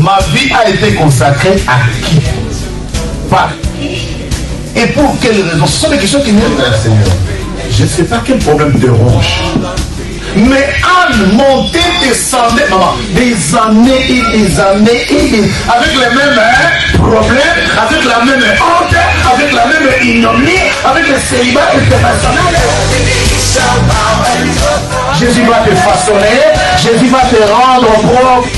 Ma vie a été consacrée à qui? Par qui? Et pour quelles raisons? Ce sont des questions qui viennent vers le Seigneur. Je ne sais pas quel problème te ronge. Mais Anne montait, descendait, maman, des années et des années et des... avec les mêmes problèmes, avec la même honte, avec la même ignominie, avec le célibat international. Jésus va te façonner, Jésus va te rendre propre.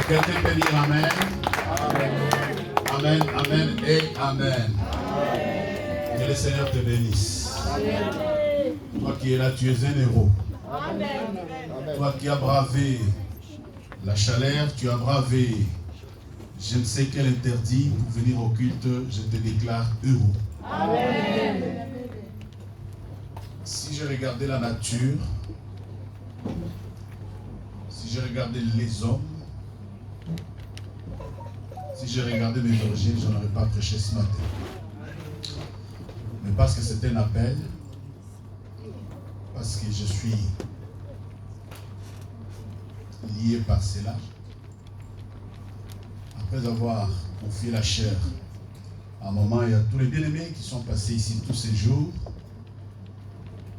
Quelqu'un peut dire Amen. Amen, Amen et Amen. Que le Seigneur te bénisse. Toi qui es là, tu es un héros. Toi qui as bravé la chaleur, tu as bravé je ne sais quel interdit pour venir au culte, je te déclare heureux. Amen. Si je regardais la nature, si je regardais les hommes, si je regardais mes origines, je n'aurais pas prêché ce matin. Mais parce que c'est un appel, parce que je suis lié par cela, après avoir confié la chair, à un moment, il y a tous les bien-aimés qui sont passés ici tous ces jours.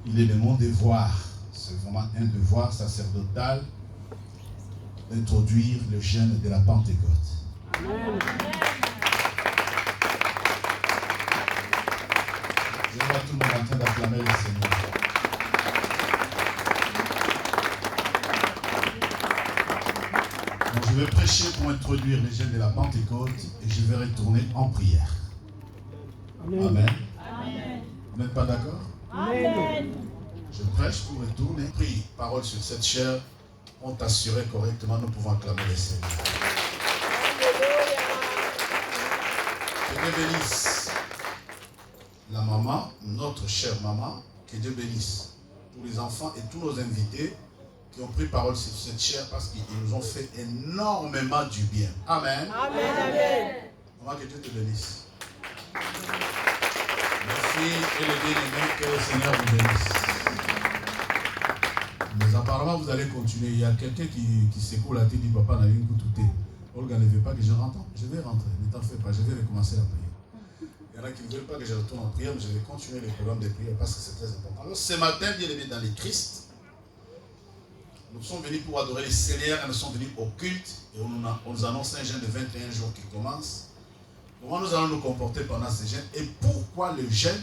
Il est de mon devoir, c'est vraiment un devoir sacerdotal, d'introduire le jeûne de la Pentecôte. Amen. Je vois tout le monde en train d'acclamer le Seigneur. Donc je vais prêcher pour introduire le jeûne de la Pentecôte et je vais retourner en prière. Amen. Amen. Amen. Vous n'êtes pas d'accord? Amen. Je prêche pour retourner. Prie, parole sur cette chair. On t'assurait correctement, nous pouvons acclamer le Seigneur. Que Dieu bénisse la maman, notre chère maman, que Dieu bénisse tous les enfants et tous nos invités qui ont pris parole sur cette chair parce qu'ils nous ont fait énormément du bien. Amen. Amen. Amen. Maman, que Dieu te bénisse. Merci et les bien-aimés, que le Seigneur vous bénisse. Mais apparemment, vous allez continuer. Il y a quelqu'un qui secoue la tête, dit papa, n'a rien tout. Olga ne veut pas que je rentre. Je vais rentrer, ne t'en fais pas, je vais recommencer la prière. Il y en a qui ne veulent pas que je retourne en prière, mais je vais continuer les programmes de prière parce que c'est très important. Alors ce matin, bien aimés dans les Christ, nous sommes venus pour adorer le Seigneur, nous sommes venus au culte et on nous annonce un jeûne de 21 jours qui commence. Comment nous allons nous comporter pendant ce jeûne et pourquoi le jeûne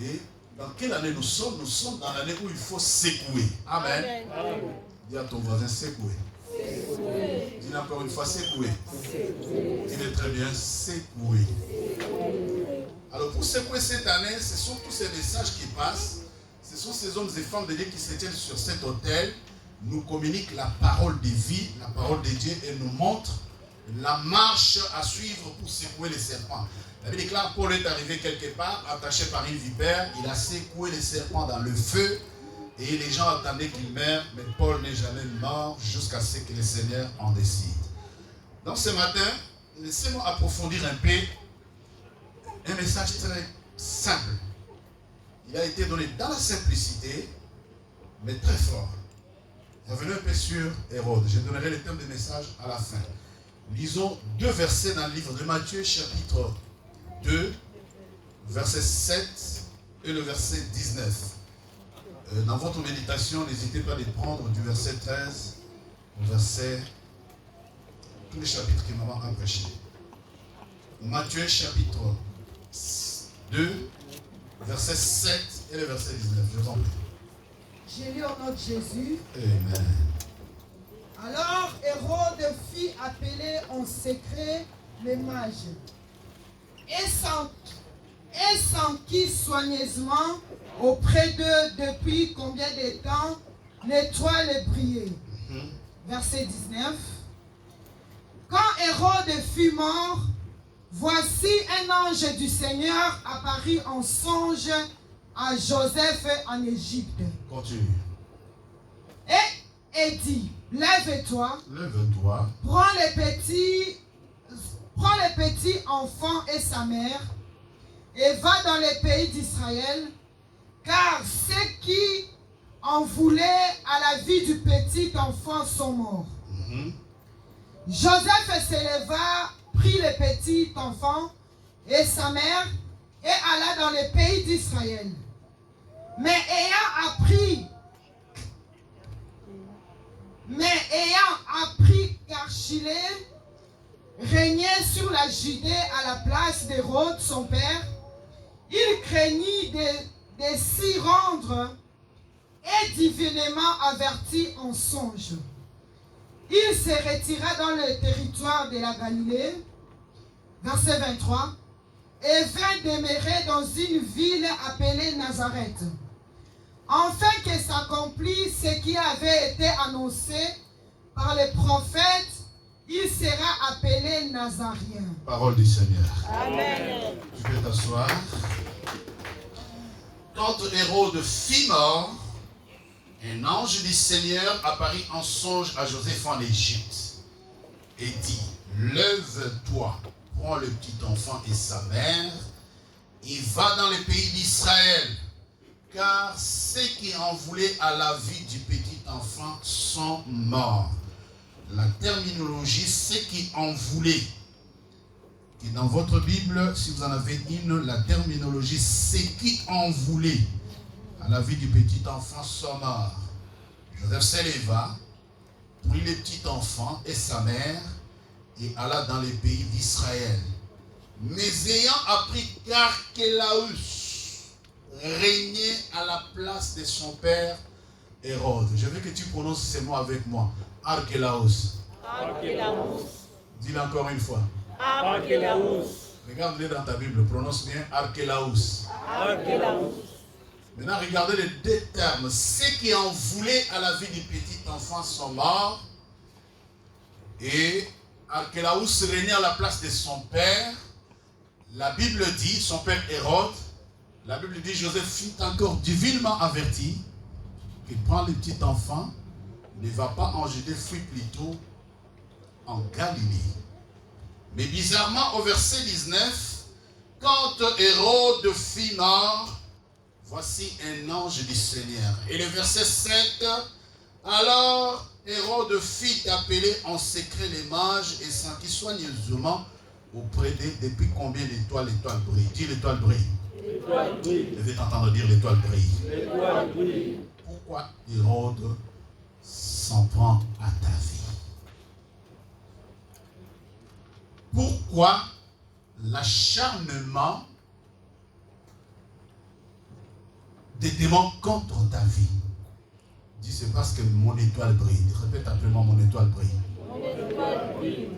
et dans quelle année nous sommes? Nous sommes dans l'année où il faut secouer. Amen. Amen. Dis à ton voisin secouer. Dis encore une fois secouer. Dis-le très bien, secouer. Alors pour secouer cette année, ce sont tous ces messages qui passent. Ce sont ces hommes et femmes de Dieu qui se tiennent sur cet autel, nous communiquent la parole de vie, la parole de Dieu et nous montrent la marche à suivre pour secouer les serpents. La Bible déclare, Paul est arrivé quelque part, attaché par une vipère, il a secoué les serpents dans le feu et les gens attendaient qu'il meure, mais Paul n'est jamais mort jusqu'à ce que le Seigneur en décide. Donc ce matin, laissez-moi approfondir un peu un message très simple. Il a été donné dans la simplicité, mais très fort. Revenons un peu sur Hérode. Je donnerai le thème du message à la fin. Lisons 2 versets dans le livre de Matthieu, chapitre 2, verset 7 et le verset 19. Dans votre méditation, n'hésitez pas à les prendre du verset 13 au verset... tous les chapitres que maman a prêché. Matthieu, chapitre 2, verset 7 et le verset 19. Je vous en prie. J'ai lu au nom de Jésus. Amen. Alors aussi appelés en secret les mages, et s'enquit soigneusement auprès d'eux depuis combien de temps l'étoile brillait. Verset 19. Quand Hérode fut mort, voici un ange du Seigneur apparut en songe à Joseph en Égypte. Continue. Et dit, lève-toi, prends les petits enfants et sa mère, et va dans les pays d'Israël, car ceux qui en voulaient à la vie du petit enfant sont morts. Joseph s'éleva, prit le petit enfant et sa mère, et alla dans les pays d'Israël. Mais ayant appris qu'Archilée régnait sur la Judée à la place d'Hérode, son père, il craignit de s'y rendre et divinement averti en songe. Il se retira dans le territoire de la Galilée, verset 23, et vint demeurer dans une ville appelée Nazareth, afin que s'accomplisse ce qui avait été annoncé par les prophètes, il sera appelé Nazarien. Parole du Seigneur. Amen. Tu peux t'asseoir. Quand Hérode fit mort, un ange du Seigneur apparut en songe à Joseph en Égypte et dit, lève-toi, prends le petit enfant et sa mère, et va dans les pays d'Israël, car ceux qui en voulaient à la vie du petit enfant sont morts. La terminologie, ceux qui en voulaient. Et dans votre Bible, si vous en avez une, la terminologie, ceux qui en voulaient à la vie du petit enfant sont morts. Joseph s'éleva, prit le petit enfant et sa mère, et alla dans les pays d'Israël. Mais ayant appris qu'Archélaus régnait à la place de son père Hérode. Je veux que tu prononces ces mots avec moi. Archélaus. Archélaus. Dis-le encore une fois. Archélaus. Regarde-le dans ta Bible, prononce bien Archélaus. Archélaus. Maintenant, regardez les deux termes. Ceux qui en voulaient à la vie du petit enfant sont morts. Et Archélaus régnait à la place de son père. La Bible dit, son père Hérode, la Bible dit, Joseph fut encore divinement averti qu'il prend le petit enfant, ne va pas en Judée, fuit plutôt en Galilée. Mais bizarrement, au verset 19, quand Hérode fut mort, voici un ange du Seigneur. Et le verset 7, alors Hérode fit appeler en secret les mages et s'enquit soigneusement auprès d'eux. Depuis combien d'étoiles l'étoile brille? Dis l'étoile brille. L'étoile brille. Je vais t'entendre dire l'étoile brille. L'étoile brille. Pourquoi Hérode s'en prend à ta vie? Pourquoi l'acharnement des démons contre ta vie? Dis, c'est parce que mon étoile brille. Répète après moi, mon étoile brille. Mon étoile brille.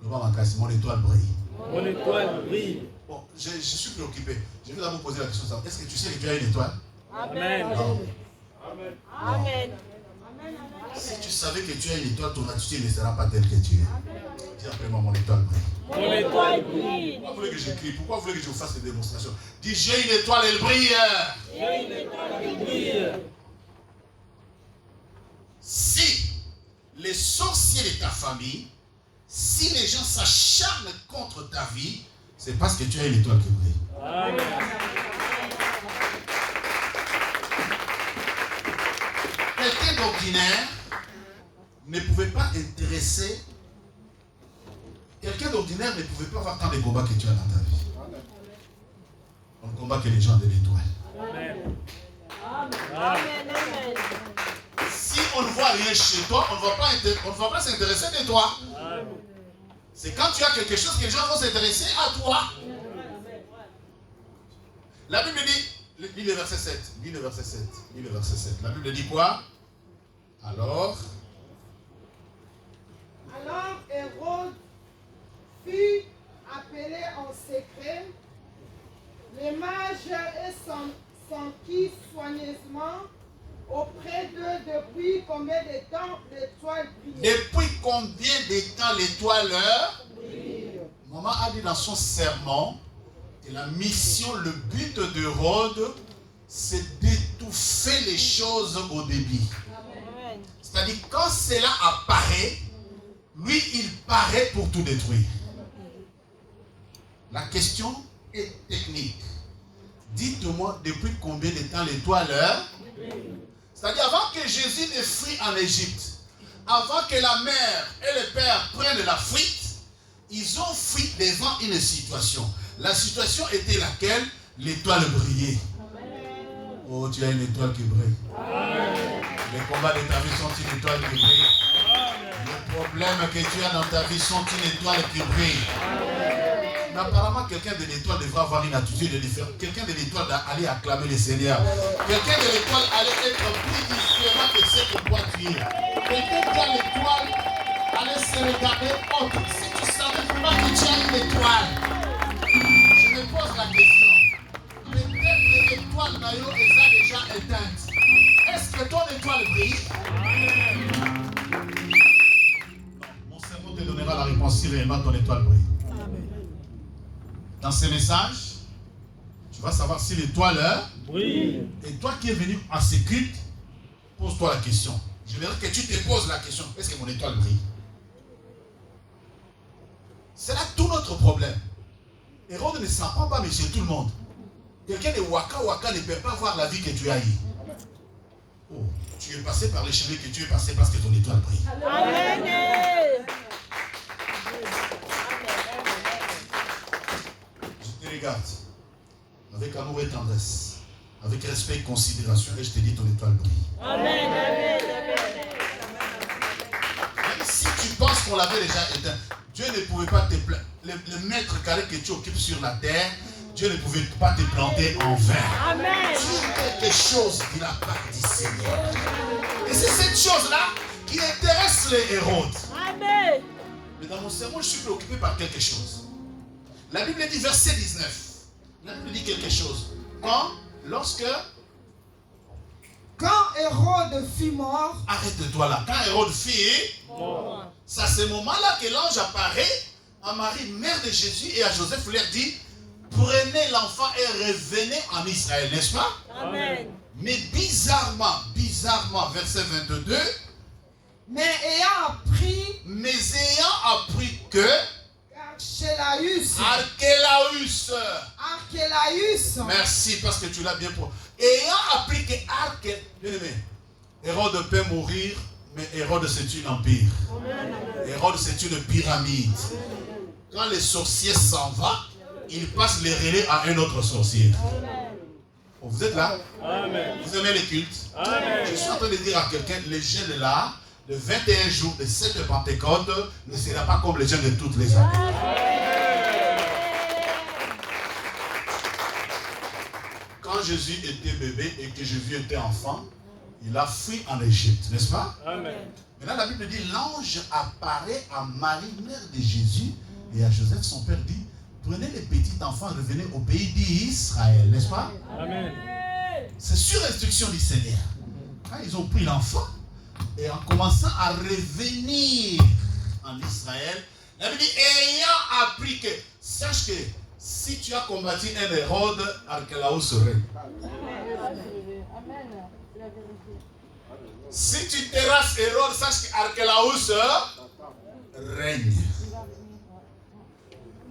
Mon étoile brille. Mon étoile brille. Bon, je suis préoccupé. Je vais d'abord poser la question. Est-ce que tu sais que tu as une étoile? Amen. Non. Amen. Si tu savais que tu as une étoile, ton attitude ne sera pas telle que tu es. Dis après moi, mon étoile brille. Mon étoile brille. Pourquoi vous voulez que j'écris? Pourquoi vous voulez que je vous fasse des démonstrations? Dis, j'ai une étoile, elle brille. J'ai une étoile qui brille. Si les sorciers de ta famille, si les gens s'acharnent contre ta vie, c'est parce que tu as une étoile qui brille. Amen. Quelqu'un d'ordinaire ne pouvait pas intéresser. Quelqu'un d'ordinaire ne pouvait pas avoir tant de combats que tu as dans ta vie. On ne combat que les gens de l'étoile. Amen. Amen. Si on ne voit rien chez toi, on ne va pas s'intéresser de toi. C'est quand tu as quelque chose que les gens vont s'intéresser à toi. La Bible dit, lis le verset 7. Lis le verset 7. Lis le verset 7. La Bible dit quoi? Alors soigneusement auprès d'eux depuis combien de temps l'étoile brille? Depuis combien de temps l'étoile brille? Maman a dit dans son sermon que la mission, le but d'Hérode, c'est d'étouffer les choses au début. C'est-à-dire quand cela apparaît, lui il paraît pour tout détruire. La question est technique. Dites-moi depuis combien de temps l'étoile c'est-à-dire avant que Jésus ne fuit en Égypte, avant que la mère et le père prennent la fuite, ils ont fui devant une situation. La situation était laquelle? L'étoile brillait. Oh, tu as une étoile qui brille. Les combats de ta vie sont une étoile qui brille. Les problèmes que tu as dans ta vie sont une étoile qui brille. Mais apparemment, quelqu'un de l'étoile devra avoir une attitude différente. Quelqu'un de l'étoile doit aller acclamer le Seigneur. Quelqu'un de l'étoile allait être plus différent que ce que toi tu es. Quelqu'un qui a l'étoile allait se regarder autre. Si tu savais vraiment que tu as une étoile, je me pose la question. Peut-être que l'étoile Nayo est déjà éteinte. Est-ce que ton étoile brille? Non, mon cerveau te donnera la réponse si réellement ton étoile brille. Dans ce message, tu vas savoir si l'étoile brille. Et toi qui es venu à ce culte, pose-toi la question. Je veux dire que tu te poses la question, est-ce que mon étoile brille? C'est là tout notre problème. Hérode ne s'en prend pas, mais chez tout le monde. Quelqu'un de Waka ne peut pas voir la vie que tu as eue. Oh, tu es passé par les chemins que tu es passé parce que ton étoile brille. Amen. Je te regarde avec amour et tendresse, avec respect et considération, et je te dis ton étoile brille. Amen. Amen. Même si tu penses qu'on l'avait déjà éteint, Dieu ne pouvait pas te planter. Le mètre carré que tu occupes sur la terre, Dieu ne pouvait pas te planter en vain. Amen. Tu es quelque chose de la part du Seigneur. Et c'est cette chose-là qui intéresse les Hérodes. Amen. Mais dans mon sermon, je suis préoccupé par quelque chose. La Bible dit, verset 19. La Bible dit quelque chose. Lorsque... Quand Hérode fut mort, Arrête-toi là. Quand Hérode fut mort, c'est à ce moment-là que l'ange apparaît à Marie, mère de Jésus, et à Joseph, leur dit, prenez l'enfant et revenez en Israël, n'est-ce pas? Amen. Mais bizarrement, verset 22, mais ayant appris que Archélaüs, merci parce que tu l'as bien pour. Ayant appris que Hérode peut mourir, mais Hérode c'est une empire. Hérode c'est une pyramide. Quand les sorciers s'en vont, ils passent les relais à un autre sorcier. Oh, vous êtes là? Amen. Vous aimez les cultes? Amen. Je suis en train de dire à quelqu'un, les jeûnes là, de 21 jours de cette Pentecôte, ne sera pas comme les jeûnes de toutes les années. Quand Jésus était bébé et que Jésus était enfant, il a fui en Égypte, n'est-ce pas? Amen. Maintenant, la Bible dit, l'ange apparaît à Marie, mère de Jésus, et à Joseph, son père, dit, prenez les petits enfants, revenez au pays d'Israël, n'est-ce pas? Amen. C'est sur instruction du Seigneur. Quand ils ont pris l'enfant, et en commençant à revenir en Israël, la Bible dit, ayant appris que, sache que si tu as combattu un Hérode, Archélaüs serait. Si tu terrasses Hérode, sache qu'Archélaüs règne.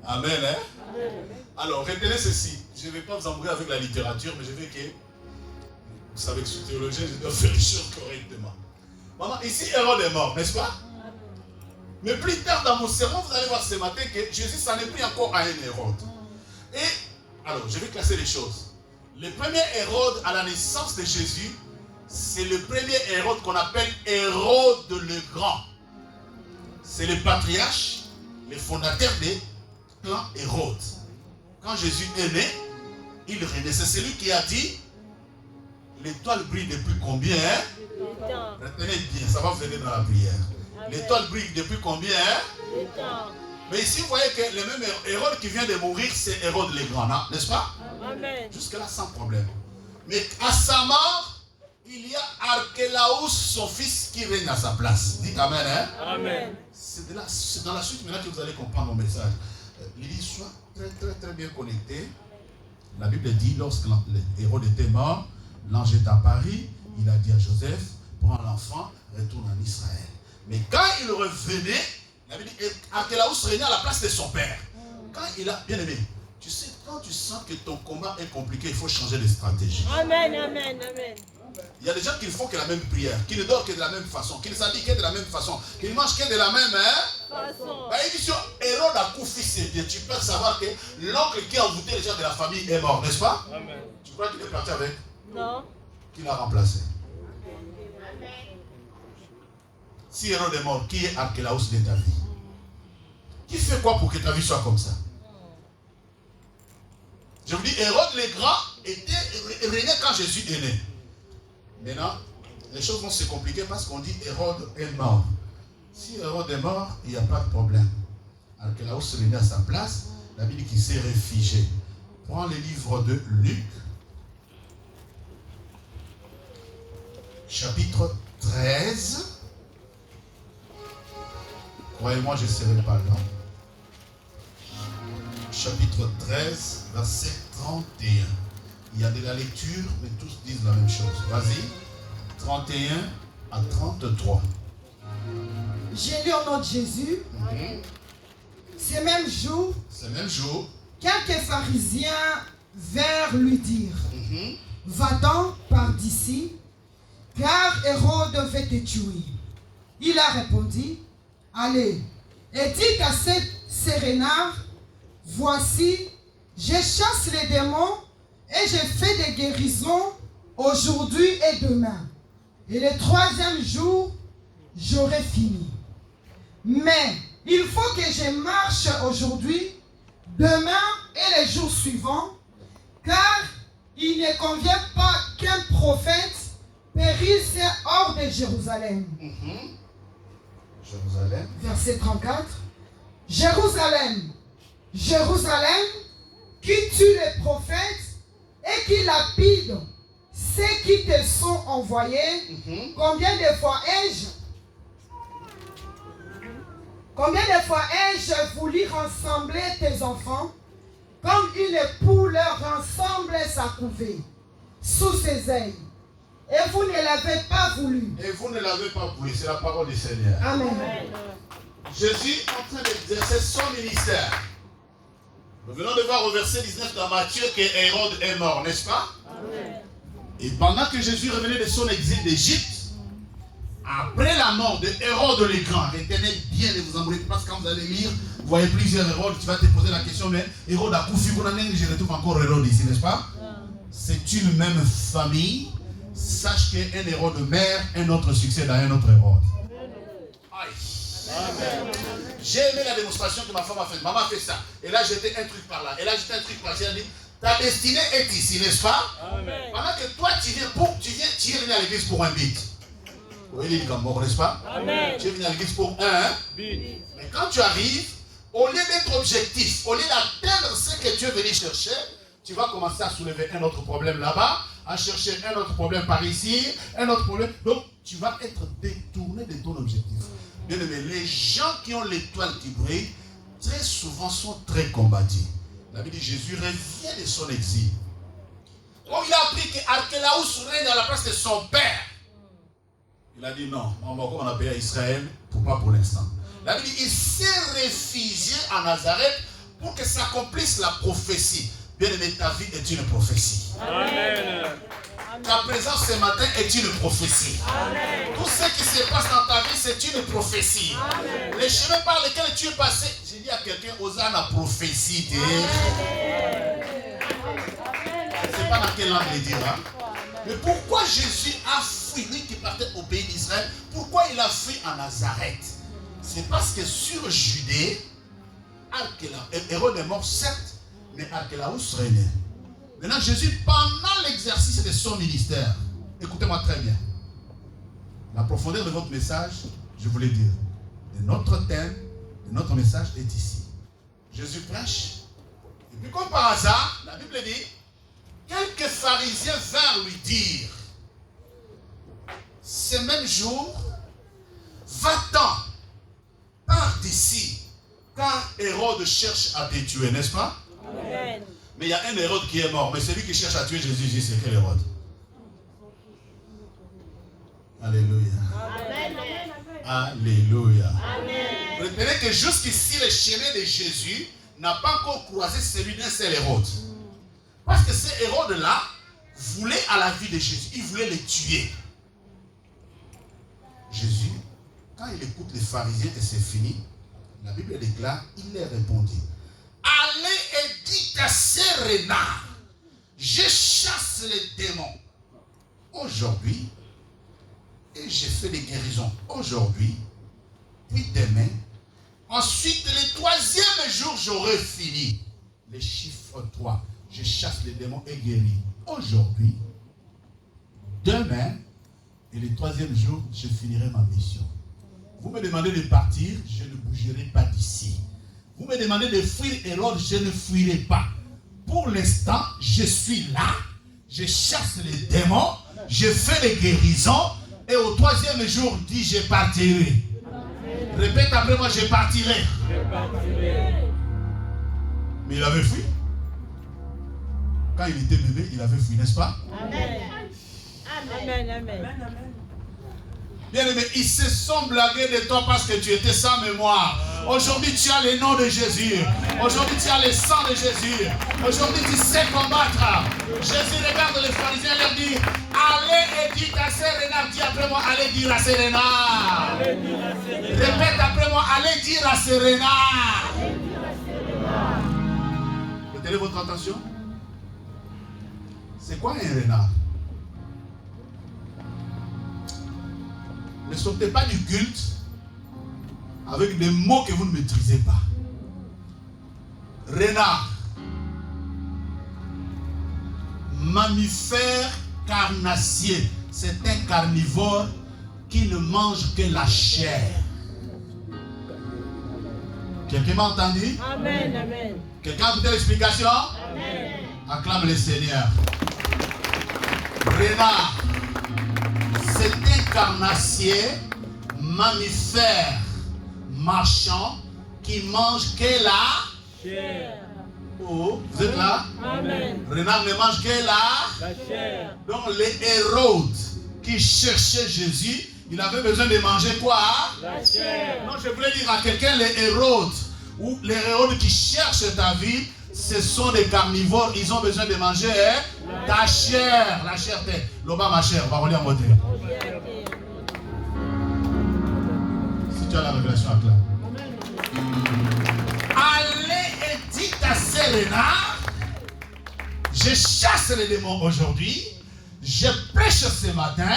Amen. Hein? Alors, retenez ceci. Je ne vais pas vous embrouiller avec la littérature, mais je veux que vous savez que je suis théologien, je dois faire les choses correctement. Maman, ici, Hérode est mort, n'est-ce pas? Mais plus tard dans mon sermon, vous allez voir ce matin que Jésus s'en est pris encore à un Hérode. Et, alors, je vais classer les choses. Le premier Hérode à la naissance de Jésus, c'est le premier Hérode qu'on appelle Hérode le Grand. C'est le patriarche, le fondateur des clans Hérode. Quand Jésus est né, il régnait. C'est celui qui a dit, l'étoile brille depuis combien? Retenez bien, ça va vous aider dans la prière. L'étoile brille depuis combien? Mais ici, vous voyez que le même Hérode qui vient de mourir, c'est Hérode le Grand, n'est-ce pas? Amen. Jusque-là, sans problème. Mais à sa mort, il y a Archélaus, son fils, qui règne à sa place. Dites Amen. Hein? Amen. C'est dans la suite maintenant que vous allez comprendre mon message. Lydie, sois très bien connecté. La Bible dit, lorsque Hérode était mort, l'ange est apparu, il a dit à Joseph, prends l'enfant, retourne en Israël. Mais quand il revenait, la Bible dit, Archélaus régnait à la place de son père. Quand il a, bien aimé, tu sais, quand tu sens que ton combat est compliqué, il faut changer de stratégie. Amen, amen, amen. Il y a des gens qui ne font que la même prière, qui ne dorment que de la même façon, qui ne s'habillent que de la même façon, qui ne mangent que de la même façon. Bah, il dit sur Hérode a couffé ses biens. Tu peux savoir que l'oncle qui a envoûté les gens de la famille est mort, n'est-ce pas? Amen. Tu crois qu'il est parti avec? Non. Qui l'a remplacé? Si Hérode est mort, qui est Archélaus de ta vie? Qui fait quoi pour que ta vie soit comme ça? Je vous dis, Hérode le Grand régnait quand Jésus est né. Maintenant, les choses vont se compliquer parce qu'on dit Hérode est mort. Si Hérode est mort, il n'y a pas de problème. Archélaus régnait à sa place, la Bible dit qu'il s'est réfugié. Prends le livre de Luc, chapitre 13. Croyez-moi, je ne serai pas là. Chapitre 13, verset 31. Il y a de la lecture, mais tous disent la même chose. Vas-y. 31 à 33. J'ai lu au nom de Jésus. Ce même jour, quelques pharisiens vinrent lui dire, va-t'en par d'ici, car Hérode veut te tuer. Il a répondu, allez, et dites à ces renards, voici, je chasse les démons et je fais des guérisons aujourd'hui et demain. Et le troisième jour, j'aurai fini. Mais il faut que je marche aujourd'hui, demain et les jours suivants, car il ne convient pas qu'un prophète périsse hors de Jérusalem. Jérusalem. Verset 34. Jérusalem, Jérusalem, qui tue les prophètes et qui lapide ceux qui te sont envoyés. Combien de fois ai-je voulu rassembler tes enfants comme une poule rassemble sa couvée sous ses ailes, et vous ne l'avez pas voulu. Et vous ne l'avez pas voulu, c'est la parole du Seigneur. Amen. Jésus est en train d'exercer son ministère. Nous venons de voir au verset 19 dans Matthieu que Hérode est mort, n'est-ce pas? Amen. Et pendant que Jésus revenait de son exil d'Égypte, après la mort de Hérode le Grand, retenez bien et vous en voulez, parce que quand vous allez lire, vous voyez plusieurs Hérodes, tu vas te poser la question, mais Hérode a couffé, je retrouve encore Hérode ici, n'est-ce pas? C'est une même famille. Sache qu'un Hérode meurt, un autre succès dans un autre Hérode. Amen. J'ai aimé la démonstration que ma femme a faite. Maman a fait ça. Et là, j'étais un truc par là. Et là, j'étais un truc par là. J'ai dit, ta destinée est ici, n'est-ce pas? Amen. Pendant que toi, tu viens venir à l'église pour un but. Oui, il est comme bon, n'est-ce pas? Amen. Tu es venu à l'église pour un but. Mais quand tu arrives, au lieu d'être objectif, au lieu d'atteindre ce que tu es venu chercher, tu vas commencer à soulever un autre problème là-bas, à chercher un autre problème par ici, un autre problème. Donc, tu vas être détourné de ton objectif. Bien aimé, les gens qui ont l'étoile qui brille, très souvent sont très combattus. La Bible dit Jésus revient de son exil. Quand il a appris qu'Archélaus règne à la place de son père, il a dit non, on a payé à Israël, pas pour l'instant. La Bible dit il s'est réfugié à Nazareth pour que s'accomplisse la prophétie. Bien aimé, ta vie est une prophétie. Amen. Ta présence ce matin est une prophétie. Amen. Tout ce qui se passe dans ta vie, c'est une prophétie. Amen. Les chemins par lesquels tu es passé, j'ai dit à quelqu'un, Hosanna prophétie. C'est pas dans quelle langue le dire. Hein? Mais pourquoi Jésus a fui, lui qui partait au pays d'Israël, pourquoi il a fui en Nazareth? C'est parce que sur Judée, Hérode est mort, certes, mais Archélaus régnait. Maintenant, Jésus, pendant l'exercice de son ministère, écoutez-moi très bien. La profondeur de votre message, je voulais dire, de notre thème, de notre message est ici. Jésus prêche. Et puis comme par hasard, la Bible dit quelques pharisiens vinrent lui dire, ce même jour, va-t'en, pars d'ici, car Hérode cherche à te tuer, n'est-ce pas? Amen. Mais il y a un Hérode qui est mort, mais celui qui cherche à tuer Jésus, c'est quel Hérode? Alléluia. Amen. Alléluia. Amen. Retenez que jusqu'ici, le chemin de Jésus n'a pas encore croisé celui d'un seul Hérode. Parce que ce Hérode-là voulait à la vie de Jésus, il voulait le tuer. Jésus, quand il écoute les pharisiens et c'est fini, la Bible déclare, il leur répondit, allez et dites à ces renards, je chasse les démons aujourd'hui et j'ai fait des guérisons aujourd'hui, puis demain, ensuite le troisième jour j'aurai fini. Le chiffre 3, je chasse les démons et guéris aujourd'hui, demain et le troisième jour je finirai ma mission. Vous me demandez de partir, je ne bougerai pas d'ici. Vous me demandez de fuir Hérode, je ne fuirai pas. Pour l'instant, je suis là, je chasse les démons, je fais les guérisons, et au troisième jour, dit je partirai. Répète après moi, je partirai. Mais il avait fui. Quand il était bébé, il avait fui, n'est-ce pas? Amen. Amen. Amen. Bien aimé, ils se sont blagués de toi parce que tu étais sans mémoire. Aujourd'hui, tu as le nom de Jésus. Aujourd'hui, tu as le sang de Jésus. Aujourd'hui, tu sais combattre. Jésus regarde les pharisiens et leur dit, allez et dites à ces renards. Dis après moi, allez dire à ces renards. Répète après moi, allez dire à ces renards. Retenez votre attention. C'est quoi un renard? Ne sortez pas du culte avec des mots que vous ne maîtrisez pas. Renard. Mammifère carnassier. C'est un carnivore qui ne mange que la chair. Quelqu'un m'a entendu? Amen. Amen. Quelqu'un a écouté l'explication? Amen. Acclame le Seigneur. Renard. C'est un carnassier, mammifère, marchand, qui mange que la Chair. Oh, vous êtes là? Amen. Renard ne mange que la chair. Donc les Hérodes qui cherchaient Jésus, il avait besoin de manger quoi? La chair. Non, je voulais dire à quelqu'un, les Hérodes, ou les Hérodes qui cherchent ta vie, ce sont des carnivores, ils ont besoin de manger ta chair. La chair, l'oba ma chair, on va relire en mode. Si tu as la révélation, acclame. Allez et dites à ces renards, je chasse les démons aujourd'hui, je prêche ce matin,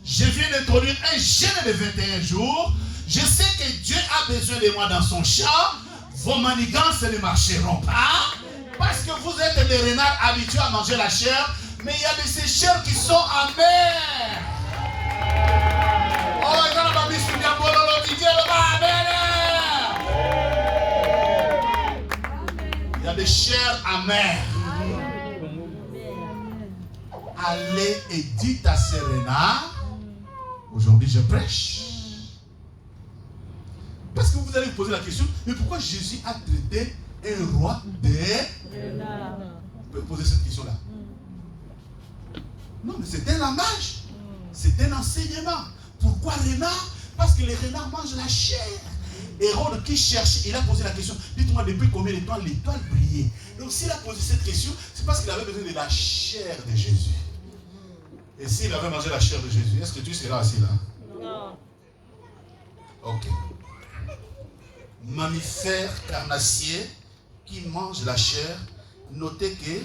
je viens d'introduire un jeûne de 21 jours, je sais que Dieu a besoin de moi dans son champ, vos manigances ne marcheront pas, parce que vous êtes des renards habitués à manger la chair, mais il y a de ces chairs qui sont amères. Oh, il y a la babie sur bien bololo, Didier, le il y a des chairs amères. Allez et dites à ces renards, aujourd'hui je prêche. Parce que vous allez vous poser la question, mais pourquoi Jésus a traité un roi des renards? Vous pouvez poser cette question-là. Non, mais c'est un langage. C'est un enseignement. Pourquoi renard? Parce que les renards mangent la chair. Hérode qui cherche, il a posé la question, dites-moi depuis combien de temps l'étoile brillait. Donc s'il a posé cette question, c'est parce qu'il avait besoin de la chair de Jésus. Et s'il avait mangé la chair de Jésus, est-ce que tu seras assis là? Non. Ok. Mammifère carnassier qui mange la chair, notez que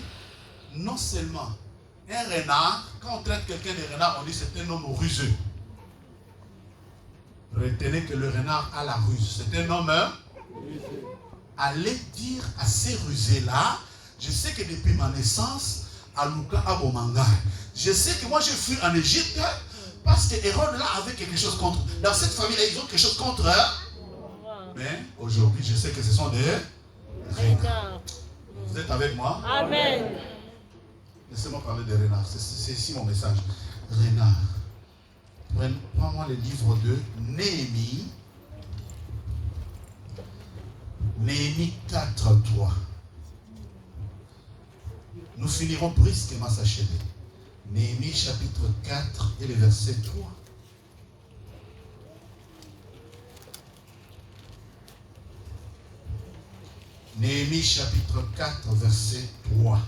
non seulement un renard, quand on traite quelqu'un de renard, on dit c'est un homme ruseux. Retenez que le renard a la ruse. C'est un homme. Allez dire à ces rusés-là, je sais que depuis ma naissance, à Luka Abomanga, je sais que moi je fus en Égypte parce que Hérode là avait quelque chose contre. Dans cette famille-là, ils ont quelque chose contre. Mais aujourd'hui, je sais que ce sont des renards. Vous êtes avec moi? Amen. Laissez-moi parler de renard. C'est ici mon message. Renard. Prends-moi le livre de Néhémie. Néhémie 4, 3. Nous finirons brusquement s'achever. Néhémie chapitre 4 et le verset 3. Néhémie chapitre 4 verset 3.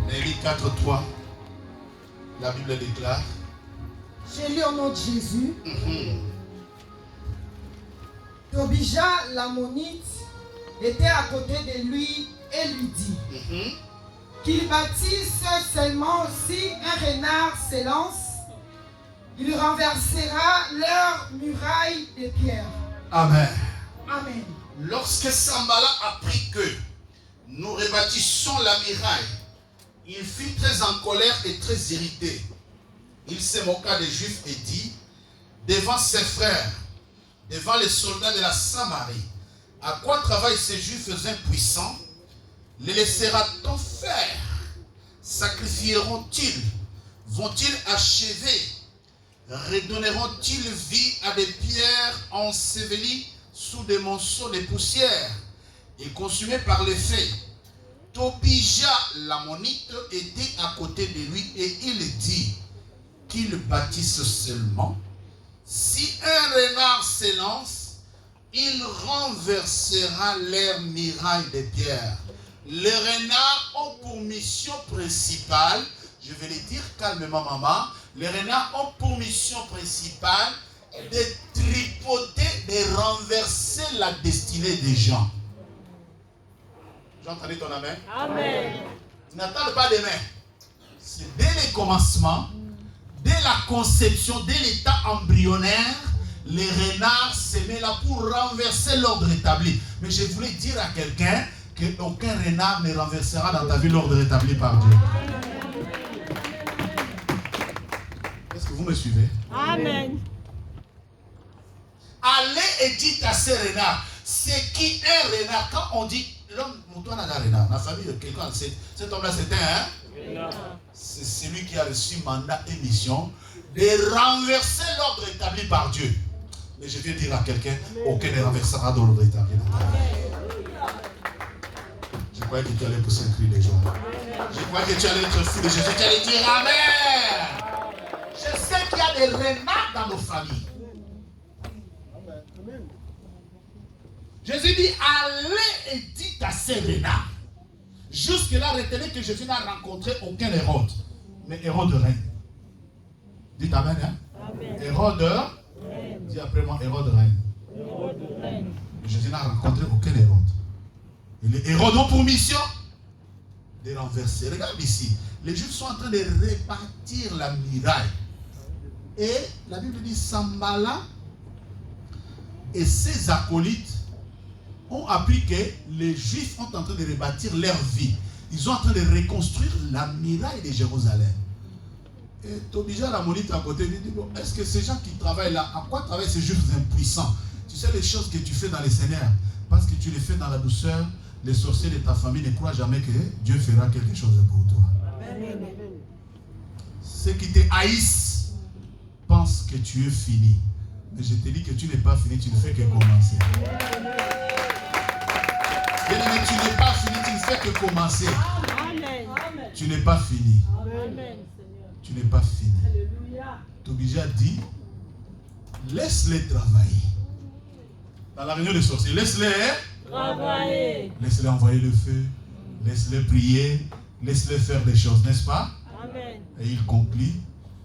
Néhémie 4, 3. La Bible déclare. J'ai lu au nom de Jésus. Tobija l'ammonite était à côté de lui et lui dit qu'il bâtisse seulement si un renard s'élance, il renversera leur muraille de pierre. Amen. Amen. Lorsque Sambala apprit que nous rebâtissons la muraille, il fut très en colère et très irrité. Il se moqua des Juifs et dit, devant ses frères, devant les soldats de la Samarie, à quoi travaillent ces Juifs impuissants? Les laissera-t-on faire? Sacrifieront-ils? Vont-ils achever? Redonneront-ils vie à des pierres ensevelies sous des monceaux de poussière et consumées par le feu? Tobija l'ammonite était à côté de lui et il dit qu'ils bâtissent seulement. Si un renard s'élance, il renversera leur muraille de pierre. Les renards ont pour mission principale, je vais le dire calmement maman, les renards ont pour mission principale de tripoter, de renverser la destinée des gens. J'ai entendu ton amen? Amen. N'attends pas demain. C'est dès le commencement, dès la conception, dès l'état embryonnaire, les renards se mettent là pour renverser l'ordre établi. Mais je voulais dire à quelqu'un qu'aucun renard ne renversera dans ta vie l'ordre établi par Dieu. Est-ce que vous me suivez? Amen. Allez et dites à ces renards, c'est qui un renard? Quand on dit l'homme, toi n'a pas renard, la famille de quelqu'un, cet homme-là c'était un c'est celui qui a reçu mandat et mission de renverser l'ordre établi par Dieu. Mais je viens dire à quelqu'un, aucun ne renversera l'ordre établi dans ta vie. Je croyais que tu allais pousser un cri des gens. Je croyais que tu allais être fou de Jésus. Tu allais dire Amen. Je sais qu'il y a des renards dans nos familles. Jésus dit, allez et dites à ces renards. Jusque-là, retenez que Jésus n'a rencontré aucun Hérode. Mais Hérode règne. Dites Amen. Hein? Amen. Hérode règne. Dis après moi, Hérode règne. Hérode règne. Jésus n'a rencontré aucun Hérode. Et les Hérodes ont pour mission de renverser. Regarde ici. Les Juifs sont en train de répartir la muraille. Et la Bible dit, Sambala et ses acolytes ont appris que les Juifs sont en train de rebâtir leur vie. Ils sont en train de reconstruire la muraille de Jérusalem. Et Tobija l'ammonite à côté lui dit, bon, est-ce que ces gens qui travaillent là, à quoi travaillent ces Juifs impuissants? Tu sais les choses que tu fais dans les Seigneurs, parce que tu les fais dans la douceur, les sorciers de ta famille ne croient jamais que Dieu fera quelque chose pour toi. Amen. Ceux qui te haïssent pensent que tu es fini. Mais je te dis que tu n'es pas fini, tu ne fais que commencer. Bien-aimé, tu n'es pas fini, tu ne fais que commencer. Amen. Tu n'es pas fini. Amen. Tu n'es pas fini. Tobija dit, laisse-les travailler. Dans la réunion des sorciers, laisse-les travailler. Laisse-les envoyer le feu. Laisse-les prier. Laisse-les faire des choses, n'est-ce pas? Amen. Et il conclut,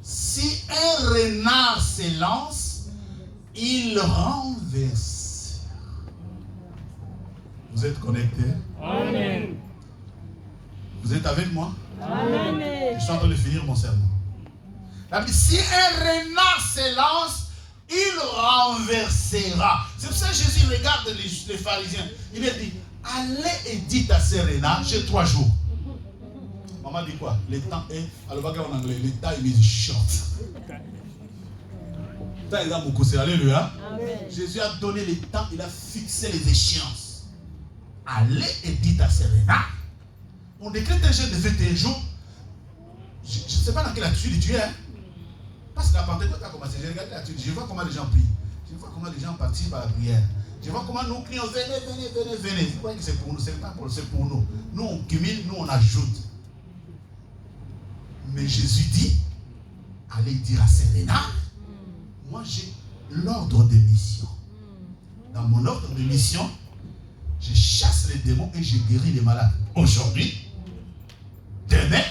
si un renard s'élance, il renverse. Vous êtes connectés? Amen. Vous êtes avec moi? Amen. Je suis en train de finir mon sermon. Si un renard s'élance, il renversera. C'est pour ça que Jésus regarde les pharisiens. Il leur dit, allez et dites à ces renards, j'ai 3 jours. Maman dit quoi? Le temps est, alors va en anglais, le time is short. Alléluia. Amen. Jésus a donné les temps, il a fixé les échéances. Allez et dites à Serena. On décrète un jeûne de 21 jours. Je ne sais pas dans quelle attitude tu es. Hein? Parce que la Pentecôte a commencé. J'ai regardé l'attitude. Je vois comment les gens prient. Je vois comment les gens participent à la prière. Je vois comment nous crions, venez. Vous voyez que c'est pour nous, c'est pas pour nous, c'est pour nous. Nous on cumule, nous on ajoute. Mais Jésus dit, allez dire à Serena, moi j'ai l'ordre de mission. Dans mon ordre de mission, je chasse les démons et je guéris les malades. Aujourd'hui, demain,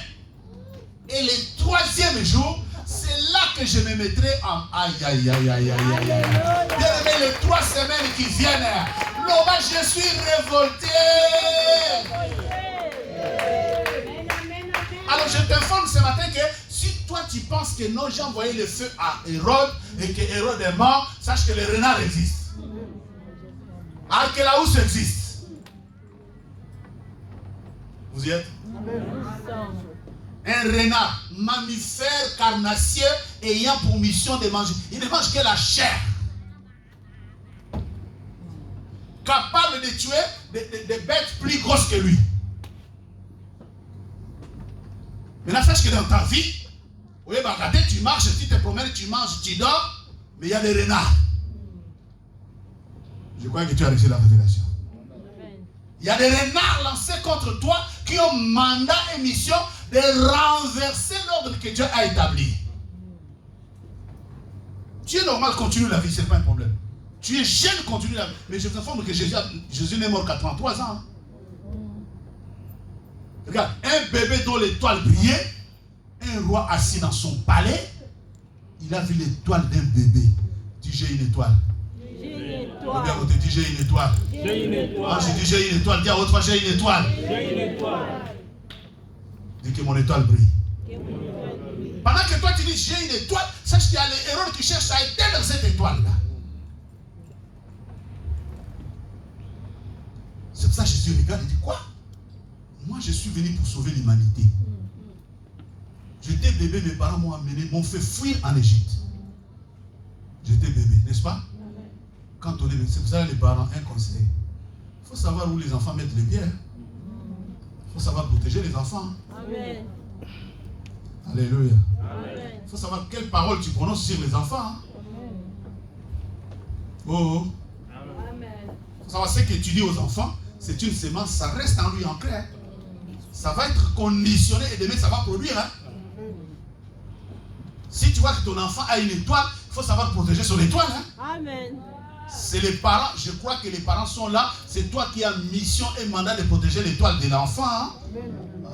et le 3e jour, c'est là que je me mettrai en aïe. Bien aimé, les 3 semaines qui viennent, là, je suis révolté. Alors je t'informe ce matin que si toi tu penses que non, j'ai envoyé le feu à Hérode et que Hérode est mort, sache que le renard existe. Archélaus existe. Vous y êtes? Un renard, mammifère carnassier ayant pour mission de manger. Il ne mange que la chair. Capable de tuer des bêtes plus grosses que lui. Maintenant, sache que dans ta vie, oui, tu marches, tu te promènes, tu manges, tu dors, mais il y a des renards. Je crois que tu as reçu la révélation. Il y a des renards lancés contre toi qui ont mandat et mission de renverser l'ordre que Dieu a établi. Tu es normal, continue la vie, ce n'est pas un problème. Tu es jeune, continue la vie. Mais je vous informe que Jésus n'est mort qu'à 33 ans. Regarde, un bébé dont l'étoile brillait, un roi assis dans son palais, il a vu l'étoile d'un bébé. Dis j'ai une étoile. J'ai une étoile. Regarde, dis j'ai une étoile. J'ai une étoile. Quand je dis j'ai une étoile, dis à autrefois j'ai une étoile. J'ai une étoile. Dis que mon étoile brille. Pendant que toi tu dis j'ai une étoile, sache qu'il y a les héros qui cherchent à éteindre cette étoile-là. C'est pour ça que Jésus regarde et dit quoi? Moi je suis venu pour sauver l'humanité. J'étais bébé, mes parents m'ont amené, m'ont fait fuir en Égypte. J'étais bébé, n'est-ce pas? Quand on est bébé, c'est pour ça que les parents, un conseil. Il faut savoir où les enfants mettent les pieds. Il faut savoir protéger les enfants. Amen. Alléluia. Amen. Il faut savoir quelles paroles tu prononces sur les enfants. Oh. Amen. Il faut savoir ce que tu dis aux enfants. C'est une semence, ça reste en lui ancré. Ça va être conditionné et demain ça va produire. Si tu vois que ton enfant a une étoile, il faut savoir protéger son étoile. Amen. C'est les parents, je crois que les parents sont là. C'est toi qui as mission et mandat de protéger l'étoile de l'enfant.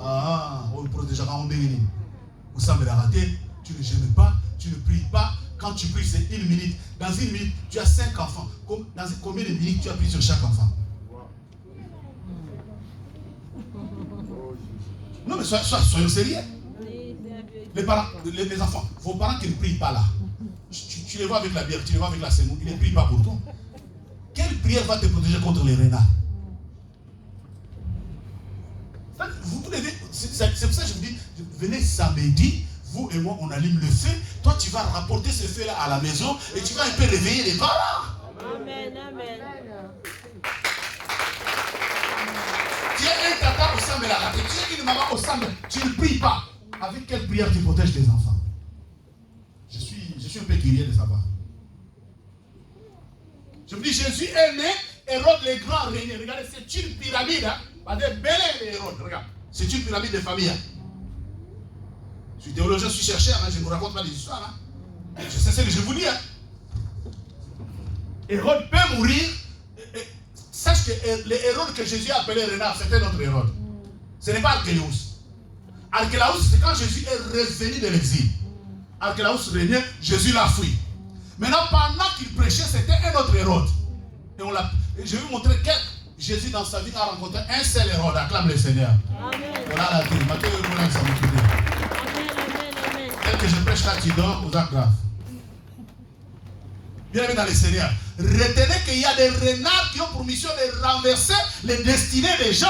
Ah, on protégera en béni. Vous savez la rater, tu ne jeûnes pas, tu ne pries pas. Quand tu pries, c'est 1 minute. Dans 1 minute, tu as 5 enfants. Dans combien de minutes tu as pris sur chaque enfant? Non, mais soyons sérieux. Les parents, les enfants, vos parents qui ne prient pas là, tu les vois avec la bière, tu les vois avec la semoule, ils ne prient pas pour toi. Quelle prière va te protéger contre les renards? Vous devez, c'est pour ça que je vous dis, venez samedi, vous et moi on allume le feu, toi tu vas rapporter ce feu là à la maison et tu vas un peu réveiller les parents. Amen, amen. Tu es un tata au sein de la rate, tu es une maman au sein de... Tu ne pries pas. Avec quelle prière tu protèges tes enfants? Je suis un peu curieux de savoir. Je me dis, Jésus est né, Hérode le grand régné. Regardez, c'est une pyramide. Regardez, Bélé et Hérode, regarde. C'est une pyramide de famille. Je suis théologien, je suis chercheur, je ne vous raconte pas des histoires. Je sais ce que je vous dis. Hérode peut mourir. Sache que le Hérode que Jésus a appelé renard, c'était notre Hérode. Ce n'est pas Archélaus. Archélaus, c'est quand Jésus est revenu de l'exil. Archélaus régnait, Jésus l'a fui. Maintenant, pendant qu'il prêchait, c'était un autre Hérode. Et je vais vous montrer que Jésus, dans sa vie, a rencontré un seul Hérode. Acclame le Seigneur. Amen. Voilà la télé. Amen, amen. Tel que je prêche là, tu dors aux actes graves. Bien aimé dans le Seigneur. Retenez qu'il y a des renards qui ont pour mission de renverser les destinées des gens.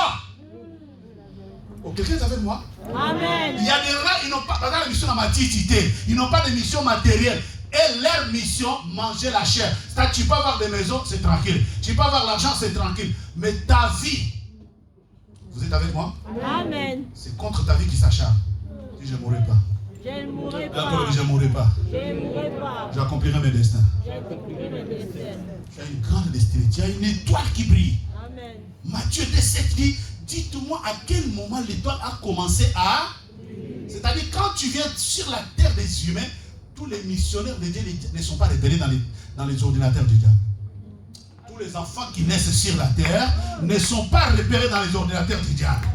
Oh, quelqu'un est avec moi? Amen. Il y a des renards, ils n'ont pas, dans la mission de ma titité, ils n'ont pas de mission matérielle. Et leur mission, manger la chair. C'est-à-dire, tu peux avoir des maisons, c'est tranquille. Tu peux avoir l'argent, c'est tranquille. Mais ta vie, vous êtes avec moi? Amen. C'est contre ta vie qui s'acharne. Si je ne mourrai pas. Je ne mourrai Là, pas. je ne mourrai pas. Je ne mourrai pas. J'accomplirai mes destins. J'accomplis mes destins. Tu as une grande destinée. Tu as une étoile qui brille. Amen. Matthieu 17 dit, dites-moi à quel moment l'étoile a commencé à... C'est-à-dire, quand tu viens sur la terre des humains, tous les missionnaires de Dieu ne sont pas repérés dans les ordinateurs du diable. Tous les enfants qui naissent sur la terre ne sont pas repérés dans les ordinateurs du diable.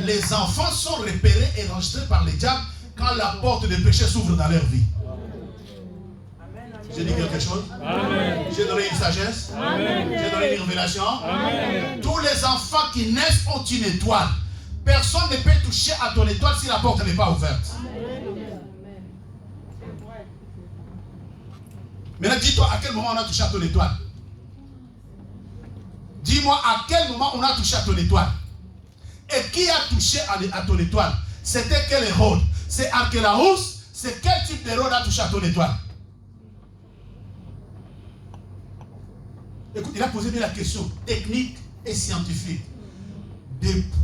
Les enfants sont repérés et enregistrés par les diables quand la porte des péchés s'ouvre dans leur vie. J'ai dit quelque chose? Amen. J'ai donné une sagesse? Amen. J'ai donné une révélation? Amen. Tous les enfants qui naissent ont une étoile. Personne ne peut toucher à ton étoile si la porte n'est pas ouverte. Maintenant, dis-toi à quel moment on a touché à ton étoile. Dis-moi à quel moment on a touché à ton étoile. Et qui a touché à ton étoile? C'était quel Hérode? C'est Archélaus? C'est quel type d'Hérode a touché à ton étoile? Écoute, il a posé la question technique et scientifique.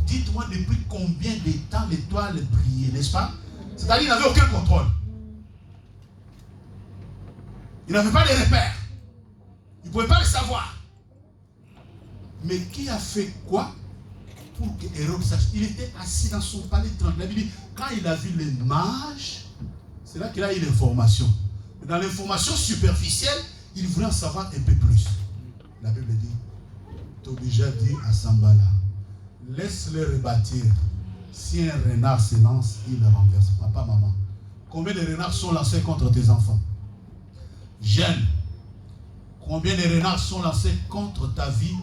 Dites-moi depuis combien de temps l'étoile brillait, n'est-ce pas? C'est-à-dire qu'il n'avait aucun contrôle. Il n'avait pas de repères. Il ne pouvait pas le savoir. Mais qui a fait quoi pour que Hérode sache? Il était assis dans son palais tranquille. La Bible dit, quand il a vu les mages, c'est là qu'il a eu l'information. Dans l'information superficielle, il voulait en savoir un peu plus. La Bible dit, Tobija dit à Sambala, laisse-le rebâtir. Si un renard se lance, il le renverse. Papa, maman, combien de renards sont lancés contre tes enfants? Jeune, combien de renards sont lancés contre ta vie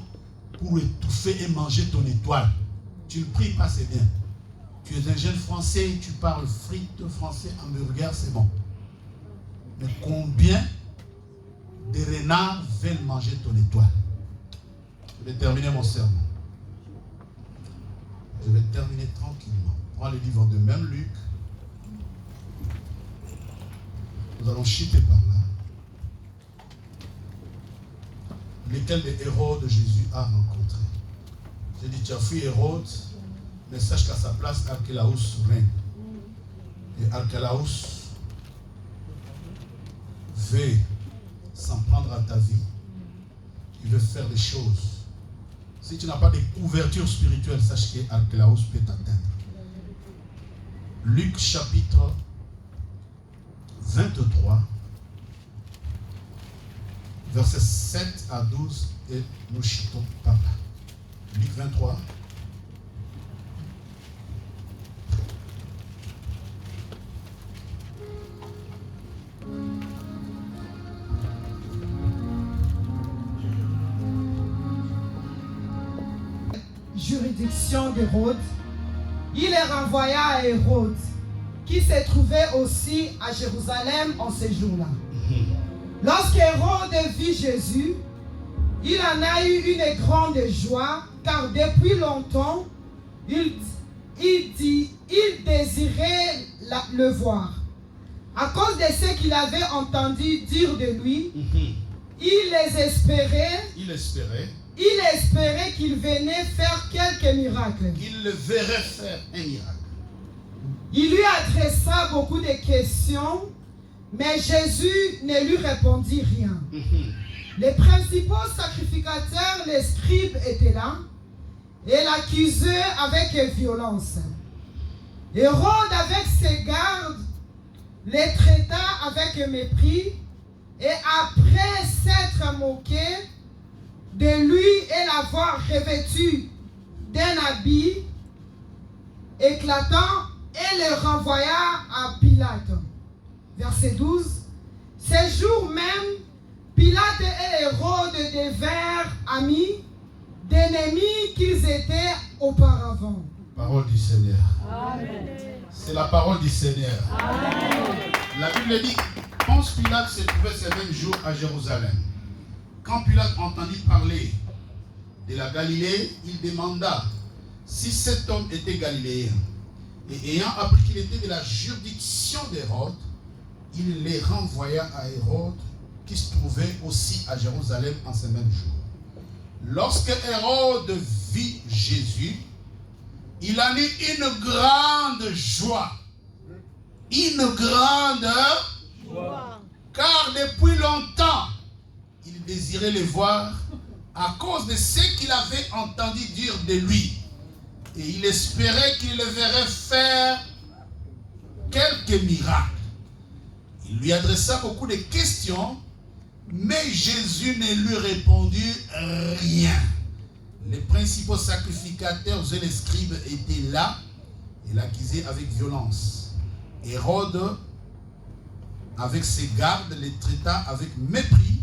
pour étouffer et manger ton étoile? Tu ne pries pas, c'est bien. Tu es un jeune français, tu parles frites français, hamburger, c'est bon. Mais combien de renards veulent manger ton étoile? Je vais terminer mon sermon. Je vais terminer tranquillement. Prends le livre de même Luc. Nous allons chuter par là. Lesquels des héros de Jésus a rencontré? J'ai dit, tu as fui Hérode, mais sache qu'à sa place, Archélaus règne. Et Archélaus veut s'en prendre à ta vie. Il veut faire des choses. Si tu n'as pas de couverture spirituelle, sache que Archélaus peut t'atteindre. Luc chapitre 23, versets 7 à 12, et nous chutons par là. Luc 23. Juridiction d'Hérode, il les renvoya à Hérode, qui se trouvait aussi à Jérusalem en ce jour-là. Lorsqu'Hérode vit Jésus, il en a eu une grande joie, car depuis longtemps, il désirait le voir. À cause de ce qu'il avait entendu dire de lui, il espérait qu'il venait faire quelques miracles. Il le verrait faire un miracle. Il lui adressa beaucoup de questions, mais Jésus ne lui répondit rien. Les principaux sacrificateurs, les scribes, étaient là et l'accusaient avec violence. Hérode, avec ses gardes, les traita avec mépris, et après s'être moqué de lui et l'avoir revêtu d'un habit éclatant, et le renvoya à Pilate. Verset 12. Ce jour même, Pilate et Hérode devinrent amis, d'ennemis qu'ils étaient auparavant. Parole du Seigneur. Amen. C'est la parole du Seigneur. Amen. La Bible dit, Ponce Pilate se trouvait ce même jour à Jérusalem. Quand Pilate entendit parler de la Galilée, il demanda si cet homme était galiléen. Et ayant appris qu'il était de la juridiction d'Hérode, il les renvoya à Hérode, qui se trouvait aussi à Jérusalem en ce même jour. Lorsque Hérode vit Jésus, il en eut une grande joie. Une grande joie. Car depuis longtemps, il désirait les voir à cause de ce qu'il avait entendu dire de lui. Et il espérait qu'il le verrait faire quelques miracles. Il lui adressa beaucoup de questions, mais Jésus ne lui répondit rien. Les principaux sacrificateurs et les scribes étaient là et l'accusaient avec violence. Hérode, avec ses gardes, les traita avec mépris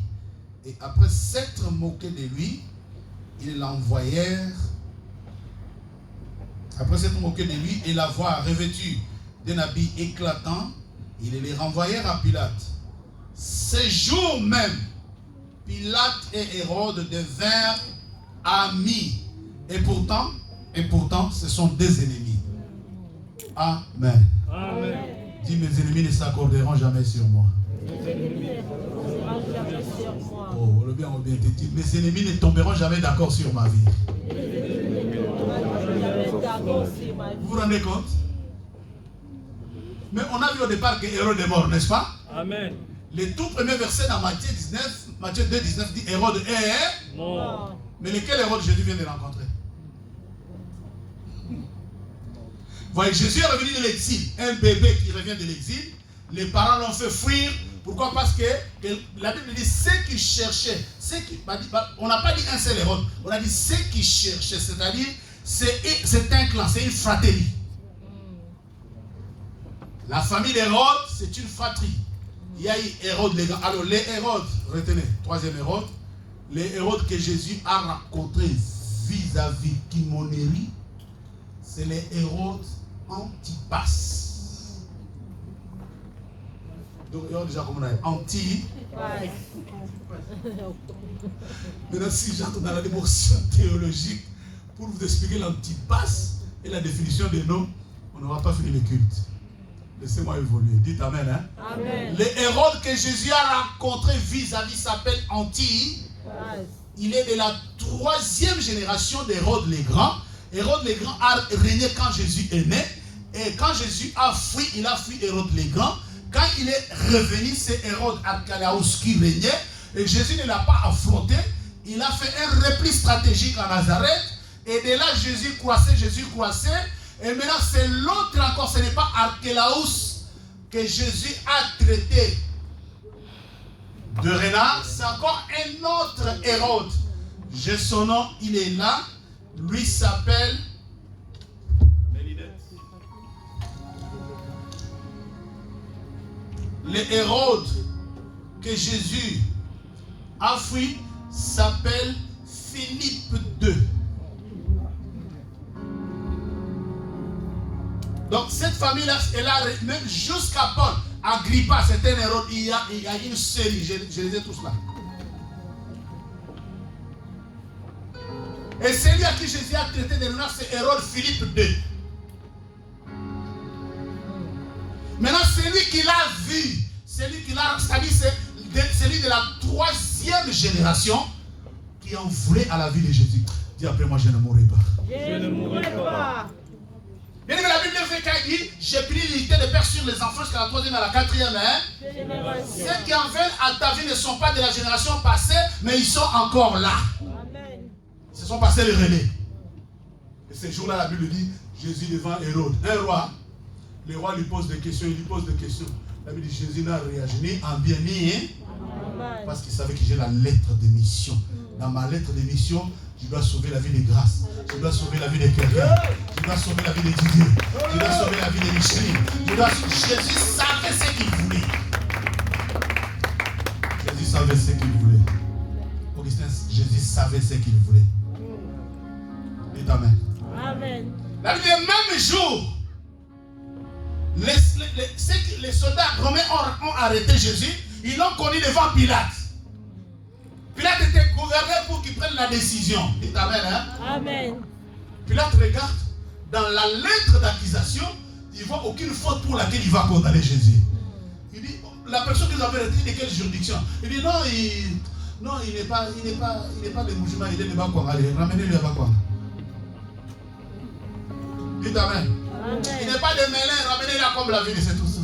et après s'être moqué de lui, ils l'envoyèrent. Après s'être moqué de lui et l'avoir revêtu d'un habit éclatant, ils les renvoyèrent à Pilate. Ce jour même, Pilate et Hérode devinrent amis. Et pourtant, ce sont des ennemis. Amen. Amen. Dis, mes ennemis ne s'accorderont jamais sur moi. Mes ennemis ne tomberont jamais sur moi. Oh, le bien, dit, mes ennemis ne tomberont jamais d'accord sur ma vie. Mes ennemis ne tomberont jamais d'accord sur ma vie. Vous vous rendez compte? Mais on a vu au départ que Hérode est mort, n'est-ce pas? Amen. Les tout premiers versets dans Matthieu 19, Matthieu 2, 19 dit Hérode est Mort. Mais lequel Hérode Jésus vient de rencontrer? Voyez, Jésus est revenu de l'exil. Un bébé qui revient de l'exil. Les parents l'ont fait fuir. Pourquoi? Parce que la Bible dit ceux qui cherchaient. On n'a pas dit un seul Hérode. On a dit ceux qui cherchaient. C'est-à-dire, c'est un clan, c'est une fratrie. La famille d'Hérode, c'est une fratrie. Il y a eu Hérode les grands. Alors, les Hérodes, retenez, troisième Hérode, les Hérodes que Jésus a rencontrés vis-à-vis Timonérie, c'est les Hérodes Antipas. Donc, Hérode déjà comme on a dit, Antipas. Maintenant, si j'entre dans la démotion théologique pour vous expliquer l'Antipas et la définition des noms, on n'aura pas fini le culte. Laissez-moi évoluer. Dites Amen. Hein? Amen. Les Hérodes que Jésus a rencontrés vis-à-vis s'appelle Antipas. Il est de la troisième génération d'Hérode les Grands. Hérode les Grands a régné quand Jésus est né. Et quand Jésus a fui, il a fui Hérode les Grands. Quand il est revenu, c'est Hérode Archelaus qui régnait. Et Jésus ne l'a pas affronté. Il a fait un repli stratégique à Nazareth. Et de là, Jésus croissait. Et maintenant, c'est l'autre encore. Ce n'est pas Archelaus que Jésus a traité de renard. C'est encore un autre Hérode. J'ai son nom, il est là. Lui s'appelle les Hérodes que Jésus a fui s'appelle Philippe II. Donc cette famille-là est là même jusqu'à Paul. Agrippa, c'est un Hérode. Il y a une série, je les ai tous là. Et celui à qui Jésus a traité de renard, c'est Hérode Philippe II. Maintenant, celui qui l'a vu, celui qui l'a, c'est-à-dire c'est celui de la troisième génération qui en voulait à la vie de Jésus. Dis après moi, je ne mourrai pas. Je ne mourrai pas. Bien aimé, la Bible fait qu'il dit, j'ai pris l'unité de Père sur les enfants jusqu'à la troisième et à la quatrième. Hein? Ceux qui en veulent à ta vie ne sont pas de la génération passée, mais ils sont encore là. Amen. Ils se sont passés le relais. Et ce jour-là, la Bible dit, Jésus devant Hérode, un roi. Le roi lui pose des questions, il lui pose des questions. La Bible dit, Jésus n'a réagi ni en bien ni en parce qu'il savait que j'ai la lettre de mission. Dans ma lettre de mission, je dois sauver la vie de Grâce. Je dois sauver la vie de quelqu'un. Je dois sauver la vie de Didier. Je dois sauver la vie de Micheline. Jésus savait ce qu'il voulait. Jésus savait ce qu'il voulait. Augustin, Jésus savait ce qu'il voulait. Dites Amen. Amen. La Bible dit, le même jour, les soldats romains ont arrêté Jésus. Ils l'ont connu devant Pilate. Pilate était gouverneur pour qu'il prenne la décision. Dites Amen. Hein? Amen. Pilate regarde dans la lettre d'accusation, il ne voit aucune faute pour laquelle il va condamner Jésus. Il dit, la personne que vous avez arrêté, de quelle juridiction? Il dit non, il n'est pas de musulman, il est de Bakwang. Allez, ramenez-le à Bakwang. Dites amen. Il n'est pas de Mélin, ramenez-le comme la ville, c'est tout ça.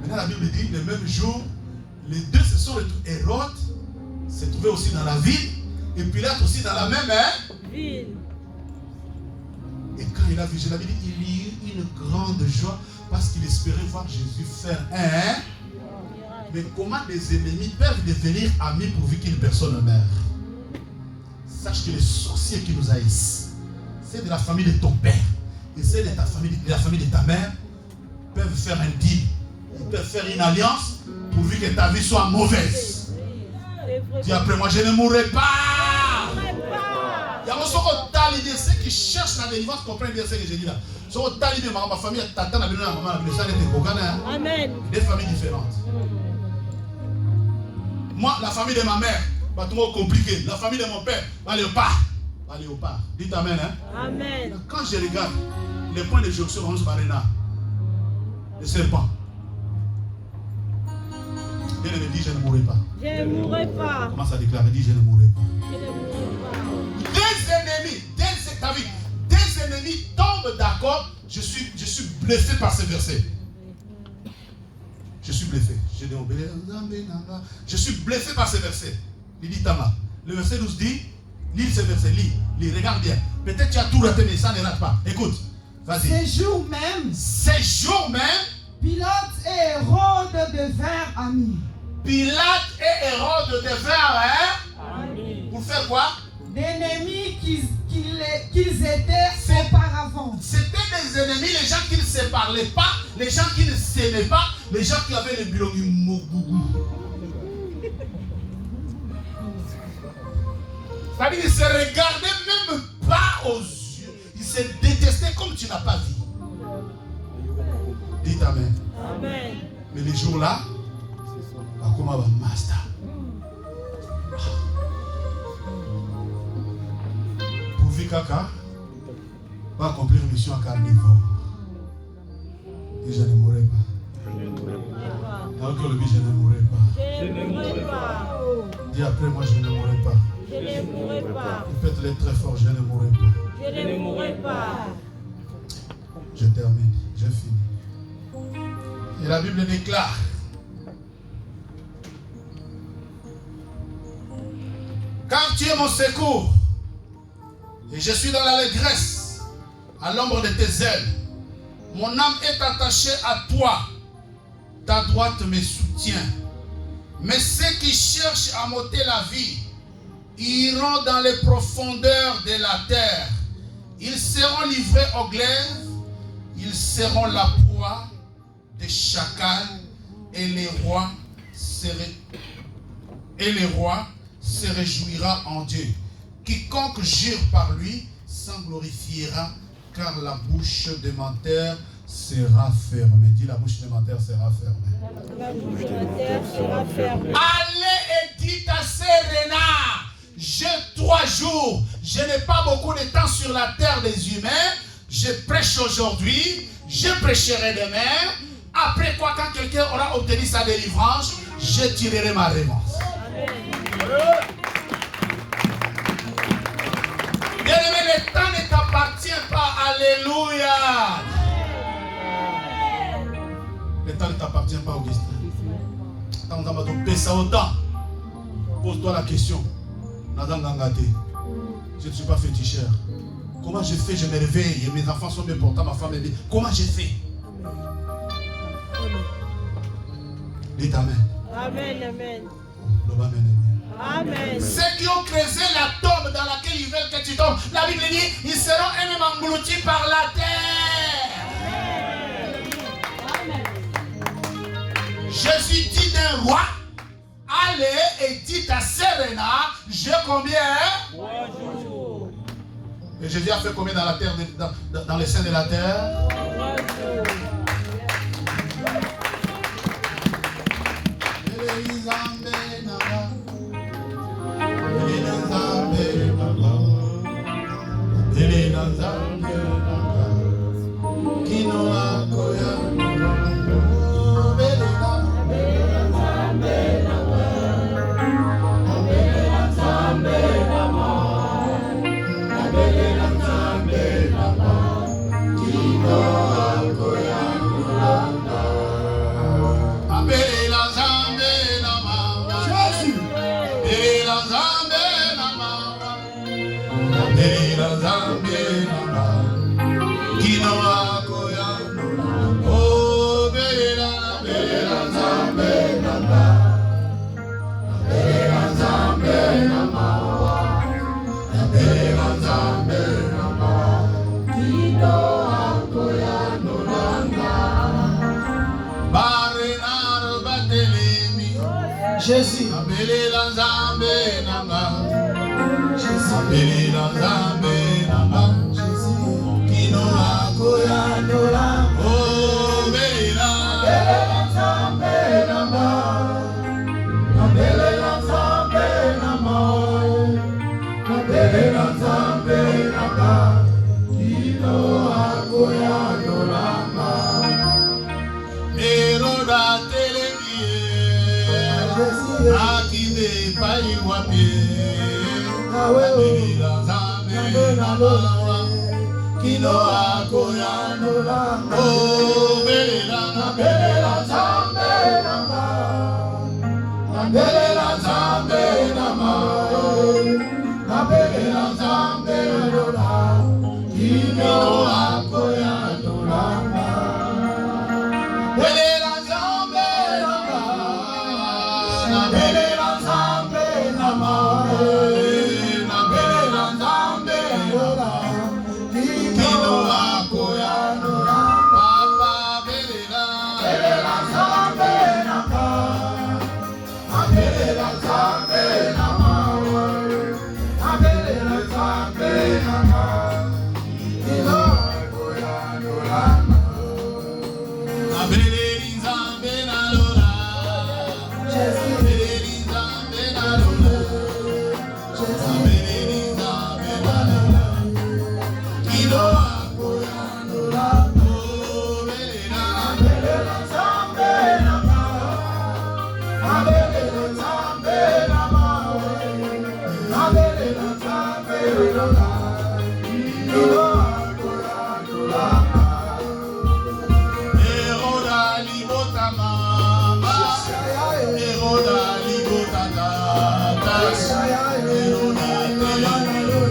Maintenant la Bible dit, le même jour, les deux se sont retrouvés. Hérode s'est trouvé aussi dans la ville, et Pilate aussi dans la même ville. Et quand il a vu, la Bible dit, il y eut une grande joie parce qu'il espérait voir Jésus faire un. Mais comment des ennemis peuvent devenir amis pourvu qu'une personne meure? Sache que les sorciers qui nous haïssent, c'est de la famille de ton père et c'est de ta famille, de la famille de ta mère, peuvent faire un deal. Ils peuvent faire une alliance pourvu que ta vie soit mauvaise. Dis après moi, je ne mourrai pas. Il y a aussi ceux qui cherchent la délivrance comprennent bien ce que j'ai dit là. Ma famille, tata, Amen. Des familles différentes. Moi, la famille de ma mère, pas trop compliqué. La famille de mon père, va léopard. Dites amen. Hein? Amen. Quand je regarde les points de jonction dans ce marina, le serpent. Bien me dit, je ne mourrai pas. Je ne mourrai pas. Comment ça déclare? Il dit, je ne mourrai pas. Je ne mourrai pas. Des ennemis tombent d'accord. Je suis bluffé par ces versets. Je suis bluffé. Je suis bluffé par ces versets. Il dit Tama. Le verset 12 dit, lis ce verset, lis, regarde bien. Peut-être tu as tout raté, mais ça ne rate pas. Écoute, vas-y. Ces jours même, Pilate et Hérode devinrent amis. Pilate et Hérode devinrent amis. Pour faire quoi? D'ennemis qu'ils étaient auparavant. C'était des ennemis, les gens qui ne se parlaient pas, les gens qui ne s'aimaient pas, les gens qui avaient le bilan du Mogougou. C'est-à-dire qu'ils ne se regardaient même pas aux yeux. Ils se détestaient comme tu n'as pas vu. Dites amen. Amen. Mais les jours-là, comment va master? Pourvu Kaka va accomplir une mission à carnivore. Et je ne mourrai pas. Alors que le je ne mourrai pas. Je ne mourrai pas. Dis après moi, je ne mourrai pas. Je ne mourrai pas. Répète-le très fort, je ne mourrai pas. Je ne mourrai pas. Je termine, j'ai fini. Et la Bible déclare. Car tu es mon secours. Et je suis dans l'allégresse, à l'ombre de tes ailes. Mon âme est attachée à toi. Ta droite me soutient. Mais ceux qui cherchent à m'ôter la vie iront dans les profondeurs de la terre. Ils seront livrés au glaive. Ils seront la proie des chacals. Et les rois se réjouira en Dieu. Quiconque jure par lui s'en glorifiera, car la bouche des menteurs sera fermée. Dis, la bouche des menteurs sera fermée. La bouche des menteurs sera fermée. Allez et dites à Serena, j'ai 3 jours, je n'ai pas beaucoup de temps sur la terre des humains, je prêche aujourd'hui, je prêcherai demain, après quoi, quand quelqu'un aura obtenu sa délivrance, je tirerai ma revanche. Amen. Bien-aimé, le temps ne t'appartient pas. Alléluia. Le temps ne t'appartient pas, Augustin. Pose-toi la question. Je ne suis pas féticheur. Comment je fais? Je me réveille et mes enfants sont bien portants, ma femme est bien. Comment je fais? Dites amen. Amen, amen. Amen. Ceux qui ont creusé la tombe dans laquelle ils veulent que tu tombes, la Bible dit, ils seront eux-mêmes engloutis par la terre. Amen. Jésus dit d'un roi, allez et dites à Serena, j'ai combien? 3 jours. Et Jésus a fait combien dans la terre, dans les seins de la terre? 3 jours. Kino akoya Jésus. Nabelela Nzambe nanga. Nabelela Nzambe nanga. Kino akoya ndola. Oh, belela. Nabelela Nzambe nanga. Nabelela Nzambe nanga. Nabelela Nzambe nanga. Kino akoya ndola. Eroda telebie. Akide pai wapi. Nabelela Nzambe nanga. Kino akoya ndola. Oh, belela. Nabelela Nzambe nanga. Nabelela Nzambe nanga. Nabelela Nzambe nanga. Kino akoya ndola. Nabelela Nzambe nanga. Nabelela Nzambe nanga. Nabelela Nzambe nanga. Kino akoya ndola. Papa belela. Nabelela Nzambe nanga. Nabelela Nzambe nanga. Nabelela Nzambe nanga. Kino akoya ndola. Nabelela Nzambe nalola. Nabelela Nzambe nalola. Nabelela Nzambe nalola. Kino akoya ndola. Oh, belela. Nabelela Nzambe nanga. Nabelela Nzambe nanga. Nabelela Nzambe nanga. Kino akoya ndola. Eroda libota mama. Eroda libota tata. Eroda telebie.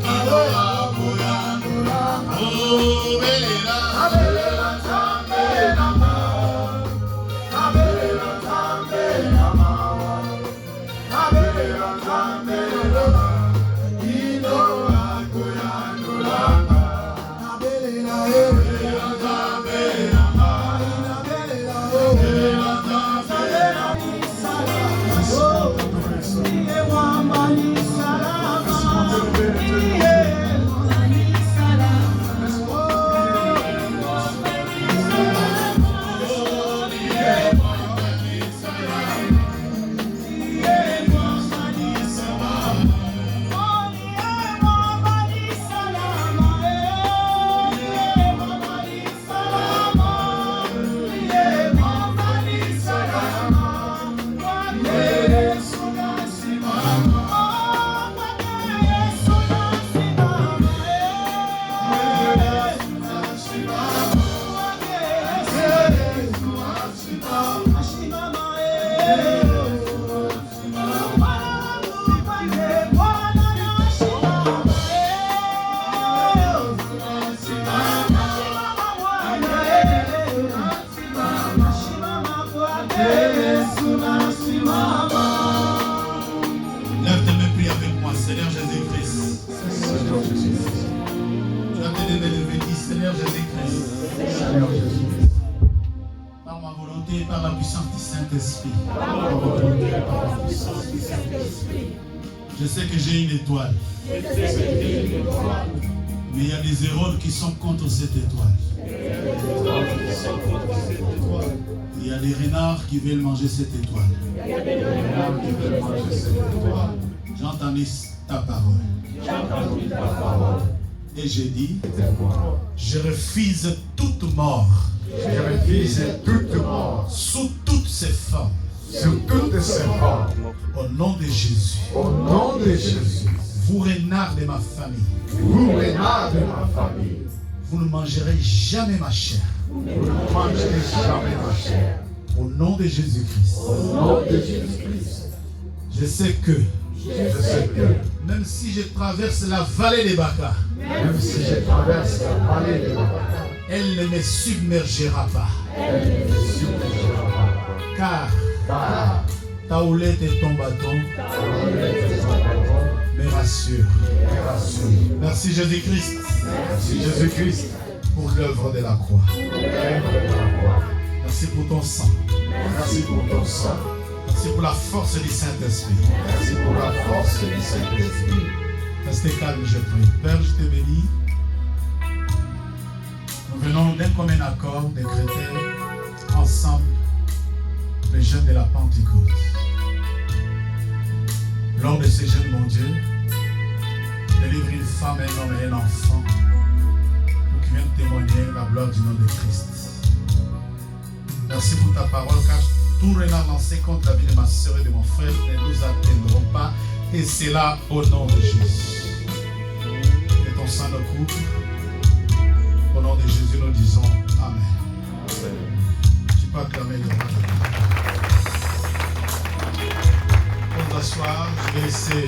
Kino akoya ndola. Oh, belela. Nabelela Nzambe nanga. Nabelela Nzambe nanga. Nabelela Nzambe nanga. Kino akoya ndola. Nabelela Nzambe nanga. Nabelela Nzambe Lève tes mains, prie avec moi, Seigneur Jésus-Christ. Tu as te lever, dis Seigneur Jésus-Christ. Par ma volonté et par la puissance du Saint-Esprit. Je sais que j'ai une étoile. Mais il y a des Hérodes qui sont contre cette étoile. Il y a des renards qui veulent manger cette étoile. J'ai entendu ta parole. Et j'ai dit, je refuse toute mort. Je refuse toute mort. Sous toutes ces formes. Sur toutes ces formes. Au nom de Jésus. Au nom de Jésus. Vous renards de ma famille. Vous renards de ma famille. Vous ne mangerez jamais ma chair. Vous ne mangerez jamais ma chair. Au nom de Jésus-Christ. Au nom de Jésus-Christ. Je sais que même si je traverse la vallée des Baka, même si je traverse la vallée des Baka, elle ne me submergera pas. Elle ne me submergera pas. Car ta houlette et ton bâton me rassurent. Merci Jésus-Christ. Merci Jésus-Christ pour l'œuvre de la croix. Merci pour ton sang. Merci pour ton sang. Merci pour la force du Saint-Esprit. Merci pour la force du Saint-Esprit. Restez calme, je prie. Père, je te bénis. Nous venons d'un commun accord décréter ensemble les jeûnes de la Pentecôte. Lors de ces jeûnes, mon Dieu, délivre une femme, un homme et un enfant pour qu'ils viennent témoigner la gloire du nom de Christ. Merci pour ta parole, car tout renard lancé contre la vie de ma soeur et de mon frère ne nous atteindront pas, et c'est là au nom de Jésus. Que ton sang nous couvre. Au nom de Jésus, nous disons Amen. Tu peux acclamer le roi. Pour t'asseoir, je vais essayer